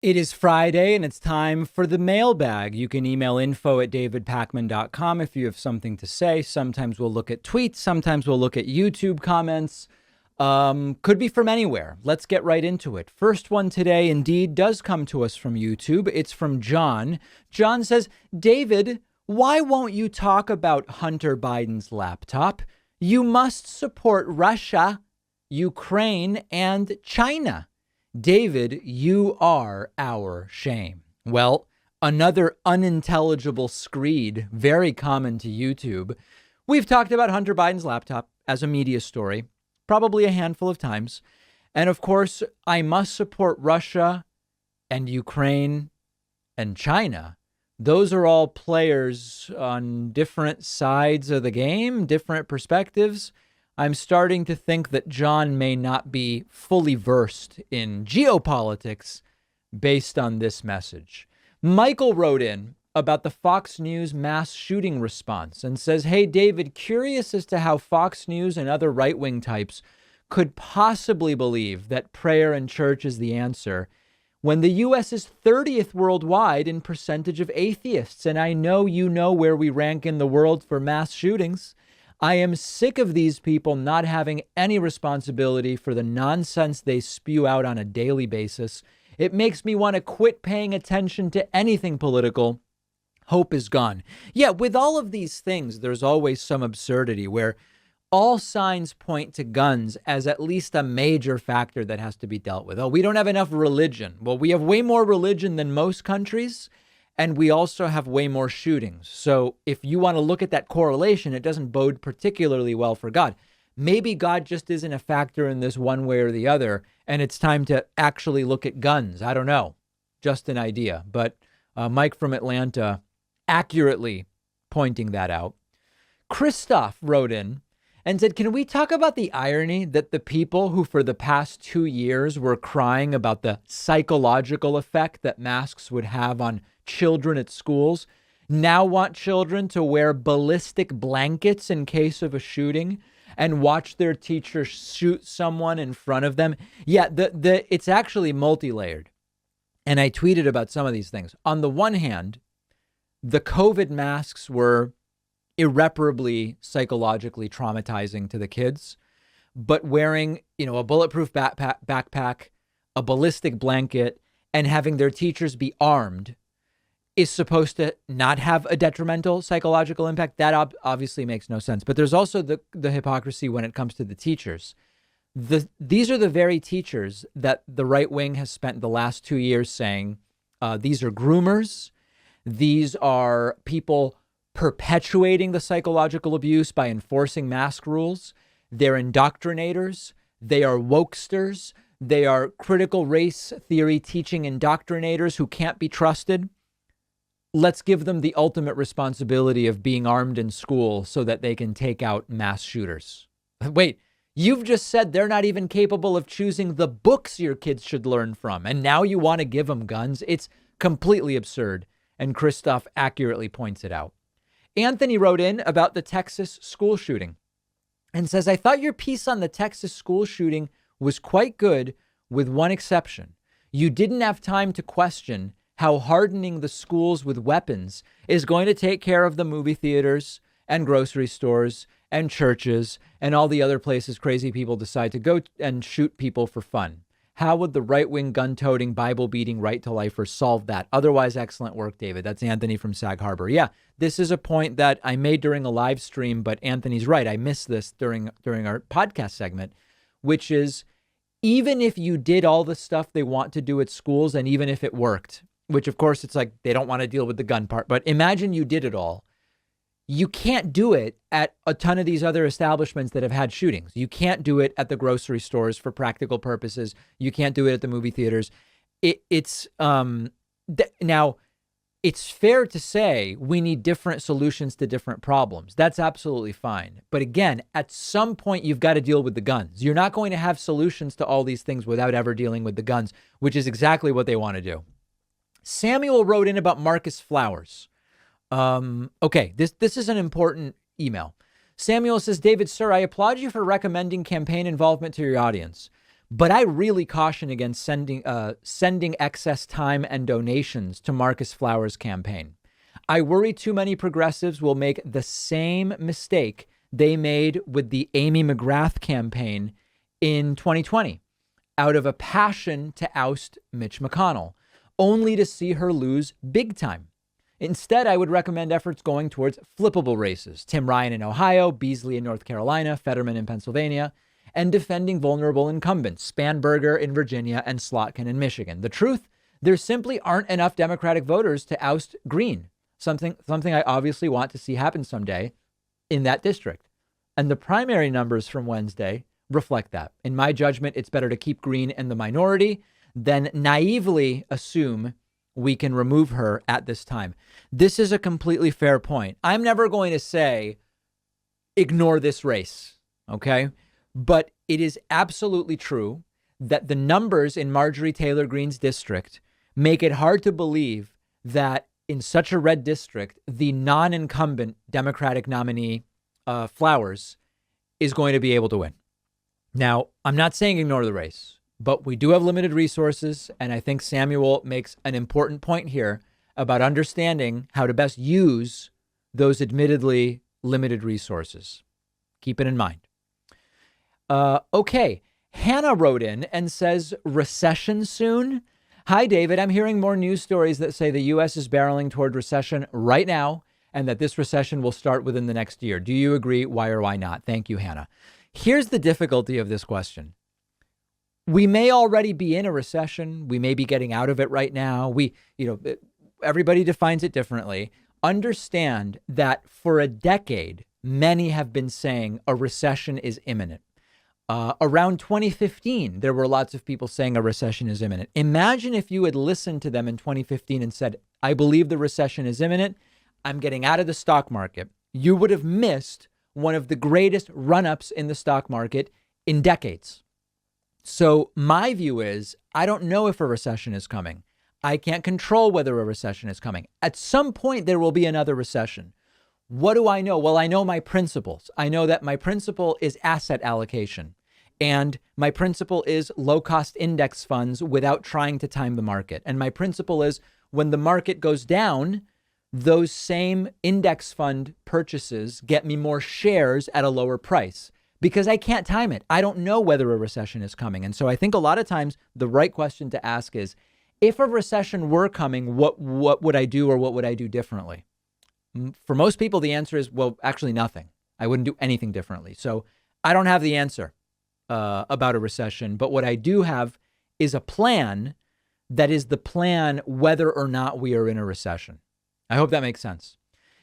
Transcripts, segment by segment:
It is Friday and it's time for the mailbag. You can email info@davidpakman.com if you have something to say. Sometimes we'll look at tweets. Sometimes we'll look at YouTube comments. Could be from anywhere. Let's get right into it. First one today indeed does come to us from YouTube. It's from John. John says, David, why won't you talk about Hunter Biden's laptop? You must support Russia, Ukraine, and China. David, you are our shame. Well, another unintelligible screed, very common to YouTube. We've talked about Hunter Biden's laptop as a media story, probably a handful of times. And of course, I must support Russia and Ukraine and China. Those are all players on different sides of the game, different perspectives. I'm starting to think that John may not be fully versed in geopolitics based on this message. Michael wrote in about the Fox News mass shooting response and says, hey, David, curious as to how Fox News and other right-wing types could possibly believe that prayer and church is the answer when the U.S. is 30th worldwide in percentage of atheists. And I know you know where we rank in the world for mass shootings. I am sick of these people not having any responsibility for the nonsense they spew out on a daily basis. It makes me want to quit paying attention to anything political. Hope is gone. Yeah, with all of these things, there's always some absurdity where all signs point to guns as at least a major factor that has to be dealt with. Oh, we don't have enough religion. Well, we have way more religion than most countries. And we also have way more shootings. So if you want to look at that correlation, it doesn't bode particularly well for God. Maybe God just isn't a factor in this one way or the other. And it's time to actually look at guns. I don't know. Just an idea. But Mike from Atlanta accurately pointing that out. Christoph wrote in and said, can we talk about the irony that the people who for the past 2 years were crying about the psychological effect that masks would have on children at schools now want children to wear ballistic blankets in case of a shooting and watch their teacher shoot someone in front of them? Yeah, it's actually multi-layered. And I tweeted about some of these things. On the one hand, the COVID masks were irreparably psychologically traumatizing to the kids, but wearing, a bulletproof backpack, a ballistic blanket, and having their teachers be armed is supposed to not have a detrimental psychological impact. That obviously makes no sense. But there's also the hypocrisy when it comes to the teachers. These are the very teachers that the right wing has spent the last 2 years saying, these are groomers. These are people perpetuating the psychological abuse by enforcing mask rules. They're indoctrinators. They are wokesters. They are critical race theory teaching indoctrinators who can't be trusted. Let's give them the ultimate responsibility of being armed in school so that they can take out mass shooters. Wait, you've just said they're not even capable of choosing the books your kids should learn from, and now you want to give them guns? It's completely absurd, and Christoph accurately points it out. Anthony wrote in about the Texas school shooting and says, I thought your piece on the Texas school shooting was quite good with one exception. You didn't have time to question how hardening the schools with weapons is going to take care of the movie theaters and grocery stores and churches and all the other places crazy people decide to go and shoot people for fun. How would the right-wing gun-toting, Bible-beating right-to-lifers solve that? Otherwise, excellent work, David. That's Anthony from Sag Harbor. Yeah, this is a point that I made during a live stream, but Anthony's right. I missed this during our podcast segment, which is even if you did all the stuff they want to do at schools, and even if it worked, which of course it's like they don't want to deal with the gun part, but imagine you did it all. You can't do it at a ton of these other establishments that have had shootings. You can't do it at the grocery stores for practical purposes. You can't do it at the movie theaters. Now, it's fair to say we need different solutions to different problems. That's absolutely fine. But again, at some point, you've got to deal with the guns. You're not going to have solutions to all these things without ever dealing with the guns, which is exactly what they want to do. Samuel wrote in about Marcus Flowers. Okay, this is an important email. Samuel says, David, sir, I applaud you for recommending campaign involvement to your audience. But I really caution against sending excess time and donations to Marcus Flowers' campaign. I worry too many progressives will make the same mistake they made with the Amy McGrath campaign in 2020 out of a passion to oust Mitch McConnell, only to see her lose big time. Instead, I would recommend efforts going towards flippable races. Tim Ryan in Ohio, Beasley in North Carolina, Fetterman in Pennsylvania, and defending vulnerable incumbents, Spanberger in Virginia and Slotkin in Michigan. The truth, there simply aren't enough Democratic voters to oust Green, something I obviously want to see happen someday in that district. And the primary numbers from Wednesday reflect that. In my judgment, it's better to keep Green in the minority than naively assume we can remove her at this time. This is a completely fair point. I'm never going to say, ignore this race, okay? But it is absolutely true that the numbers in Marjorie Taylor Greene's district make it hard to believe that in such a red district, the non-incumbent Democratic nominee, Flowers, is going to be able to win. Now, I'm not saying ignore the race, but we do have limited resources. And I think Samuel makes an important point here about understanding how to best use those admittedly limited resources. Keep it in mind. Okay. Hannah wrote in and says, recession soon. Hi, David. I'm hearing more news stories that say the U.S. is barreling toward recession right now and that this recession will start within the next year. Do you agree? Why or why not? Thank you, Hannah. Here's the difficulty of this question. We may already be in a recession. We may be getting out of it right now. Everybody defines it differently. Understand that for a decade, many have been saying a recession is imminent. Around 2015, there were lots of people saying a recession is imminent. Imagine if you had listened to them in 2015 and said, I believe the recession is imminent. I'm getting out of the stock market. You would have missed one of the greatest run-ups in the stock market in decades. So my view is, I don't know if a recession is coming. I can't control whether a recession is coming. At some point, there will be another recession. What do I know? Well, I know my principles. I know that my principle is asset allocation. And my principle is low-cost index funds without trying to time the market. And my principle is when the market goes down, those same index fund purchases get me more shares at a lower price because I can't time it. I don't know whether a recession is coming. And so I think a lot of times the right question to ask is, if a recession were coming, what would I do or what would I do differently? For most people, the answer is, well, actually nothing. I wouldn't do anything differently. So I don't have the answer about a recession. But what I do have is a plan that is the plan whether or not we are in a recession. I hope that makes sense.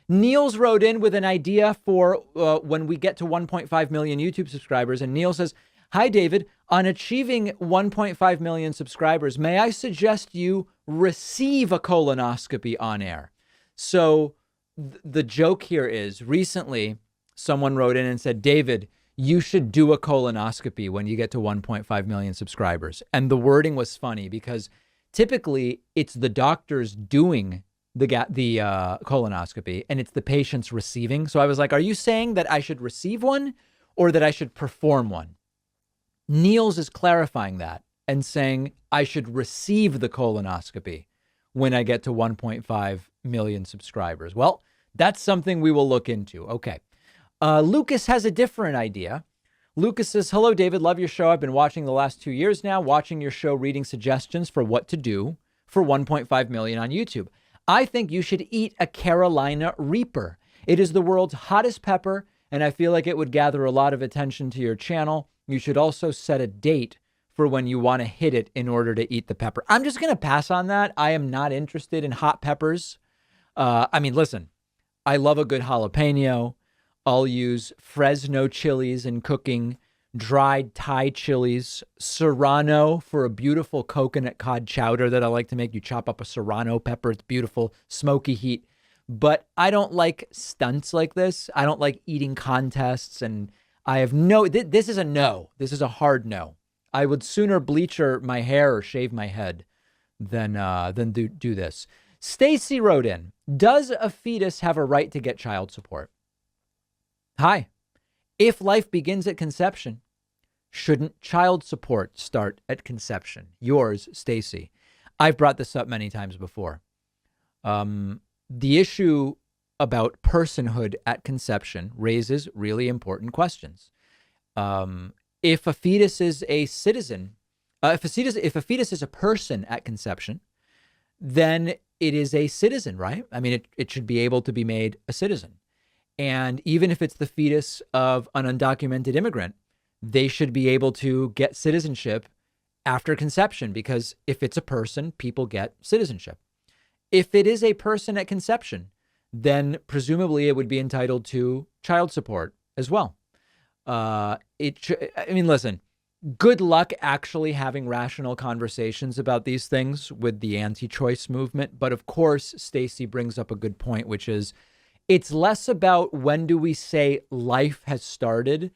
Niels wrote in with an idea for when we get to 1.5 million YouTube subscribers. And Neil says, hi, David. On achieving 1.5 million subscribers, may I suggest you receive a colonoscopy on air? So the joke here is recently someone wrote in and said, David, you should do a colonoscopy when you get to 1.5 million subscribers. And the wording was funny because typically it's the doctors doing the colonoscopy and it's the patients receiving. So I was like, are you saying that I should receive one or that I should perform one? Niels is clarifying that and saying I should receive the colonoscopy when I get to 1.5 million subscribers. Well, that's something we will look into. Okay. Lucas has a different idea. Lucas says, hello, David. Love your show. I've been watching the last 2 years now, watching your show, reading suggestions for what to do for 1.5 million on YouTube. I think you should eat a Carolina Reaper. It is the world's hottest pepper, and I feel like it would gather a lot of attention to your channel. You should also set a date for when you want to hit it in order to eat the pepper. I'm just going to pass on that. I am not interested in hot peppers. Listen, I love a good jalapeno. I'll use Fresno chilies in cooking, dried Thai chilies, serrano for a beautiful coconut cod chowder that I like to make. You chop up a serrano pepper. It's beautiful, smoky heat. But I don't like stunts like this. I don't like eating contests. And I have this is a no. This is a hard no. I would sooner bleach my hair or shave my head than do this. Stacy wrote in, does a fetus have a right to get child support? Hi. If life begins at conception, Shouldn't child support start at conception? Yours, Stacy. I've brought this up many times before. The issue about personhood at conception raises really important questions. If a fetus is a citizen, if a fetus is a person at conception, then it is a citizen, right? I mean, it should be able to be made a citizen. And even if it's the fetus of an undocumented immigrant, they should be able to get citizenship after conception, because if it's a person, people get citizenship. If it is a person at conception, then presumably it would be entitled to child support as well. Listen, good luck actually having rational conversations about these things with the anti-choice movement. But of course, Stacey brings up a good point, which is it's less about when do we say life has started.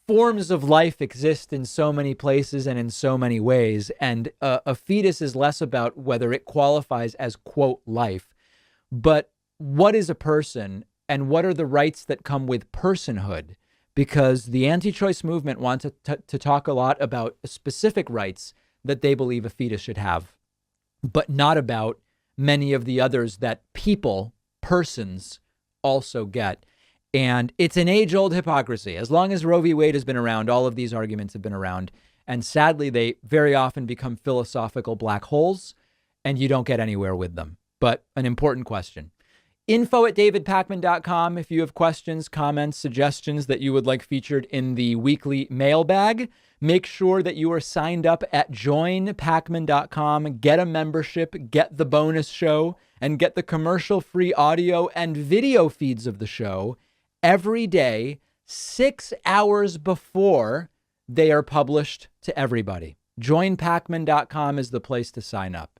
Forms of life exist in so many places and in so many ways. And a fetus is less about whether it qualifies as, quote, life, but what is a person and what are the rights that come with personhood? Because the anti-choice movement wants to talk a lot about specific rights that they believe a fetus should have, but not about many of the others that persons also get. And it's an age-old hypocrisy. As long as Roe v. Wade has been around, all of these arguments have been around. And sadly, they very often become philosophical black holes, and you don't get anywhere with them. But an important question. info@davidpakman.com if you have questions, comments, suggestions that you would like featured in the weekly mailbag. Make sure that you are signed up at joinpakman.com. Get a membership, get the bonus show, and get the commercial-free audio and video feeds of the show every day, 6 hours before they are published to everybody. Joinpakman.com is the place to sign up.